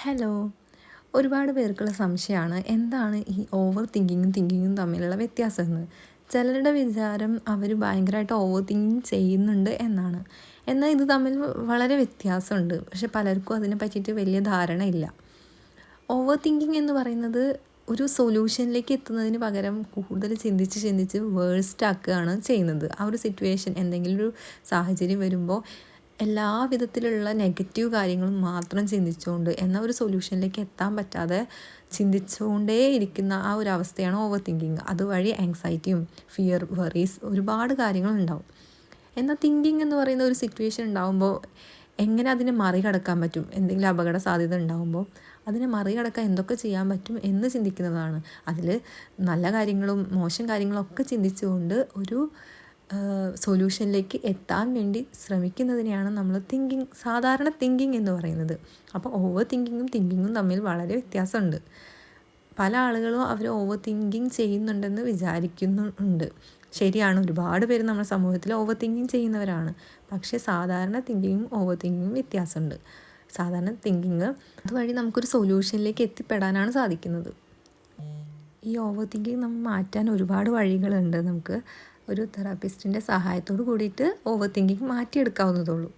Hello. ഒരുപാട് പേർക്കുള്ള സംശയമാണ് എന്താണ് ഈ ഓവർ തിങ്കിങ്ങും തമ്മിലുള്ള വ്യത്യാസമെന്ന്. ചിലരുടെ വിചാരം അവർ ഭയങ്കരമായിട്ട് ഓവർ തിങ്കിങ് ചെയ്യുന്നുണ്ട് എന്നാണ്. എന്നാൽ ഇത് തമ്മിൽ വളരെ വ്യത്യാസമുണ്ട്. പക്ഷെ പലർക്കും അതിനെ പറ്റിയിട്ട് വലിയ ധാരണയില്ല. ഓവർ തിങ്കിങ് എന്ന് പറയുന്നത് ഒരു സൊല്യൂഷനിലേക്ക് എത്തുന്നതിന് പകരം കൂടുതൽ ചിന്തിച്ച് വേഴ്സ്റ്റ് ആക്കുകയാണ് ചെയ്യുന്നത്. ആ ഒരു സിറ്റുവേഷൻ, എന്തെങ്കിലും ഒരു സാഹചര്യം വരുമ്പോൾ എല്ലാ വിധത്തിലുള്ള നെഗറ്റീവ് കാര്യങ്ങളും മാത്രം ചിന്തിച്ചുകൊണ്ട് എന്നാൽ ഒരു സൊല്യൂഷനിലേക്ക് എത്താൻ പറ്റാതെ ചിന്തിച്ചുകൊണ്ടേ ഇരിക്കുന്ന ആ ഒരു അവസ്ഥയാണ് ഓവർ തിങ്കിങ്. അതുവഴി ആങ്സൈറ്റിയും ഫിയർ, വറീസ് ഒരുപാട് കാര്യങ്ങളുണ്ടാവും. എന്നാൽ തിങ്കിങ് എന്ന് പറയുന്ന ഒരു സിറ്റുവേഷൻ ഉണ്ടാകുമ്പോൾ എങ്ങനെ അതിനെ മറികടക്കാൻ പറ്റും, എന്തെങ്കിലും അപകട സാധ്യത ഉണ്ടാകുമ്പോൾ അതിനെ മറികടക്കാൻ എന്തൊക്കെ ചെയ്യാൻ പറ്റും എന്ന് ചിന്തിക്കുന്നതാണ്. അതിൽ നല്ല കാര്യങ്ങളും മോശം കാര്യങ്ങളും ഒക്കെ ചിന്തിച്ചുകൊണ്ട് ഒരു സൊല്യൂഷനിലേക്ക് എത്താൻ വേണ്ടി ശ്രമിക്കുന്നതിനെയാണ് നമ്മൾ സാധാരണ തിങ്കിങ് എന്ന് പറയുന്നത്. അപ്പോൾ ഓവർ തിങ്കിങ്ങും തമ്മിൽ വളരെ വ്യത്യാസമുണ്ട്. പല ആളുകളും അവർ ഓവർ തിങ്കിങ് ചെയ്യുന്നുണ്ടെന്ന് വിചാരിക്കുന്നുണ്ട്. ശരിയാണ്, ഒരുപാട് പേര് നമ്മുടെ സമൂഹത്തിൽ ഓവർ തിങ്കിങ് ചെയ്യുന്നവരാണ്. പക്ഷേ സാധാരണ തിങ്കിങ്ങും ഓവർ തിങ്കിങ്ങും വ്യത്യാസമുണ്ട്. സാധാരണ തിങ്കിങ് അതുവഴി നമുക്കൊരു സൊല്യൂഷനിലേക്ക് എത്തിപ്പെടാനാണ് സാധിക്കുന്നത്. ഈ ഓവർ തിങ്കിങ് നമ്മൾ മാറ്റാൻ ഒരുപാട് വഴികളുണ്ട്. നമുക്ക് ഒരു തെറാപ്പിസ്റ്റിൻ്റെ സഹായത്തോട് കൂടിയിട്ട് ഓവർ തിങ്കിങ് മാറ്റിയെടുക്കാവുന്നതുള്ളൂ.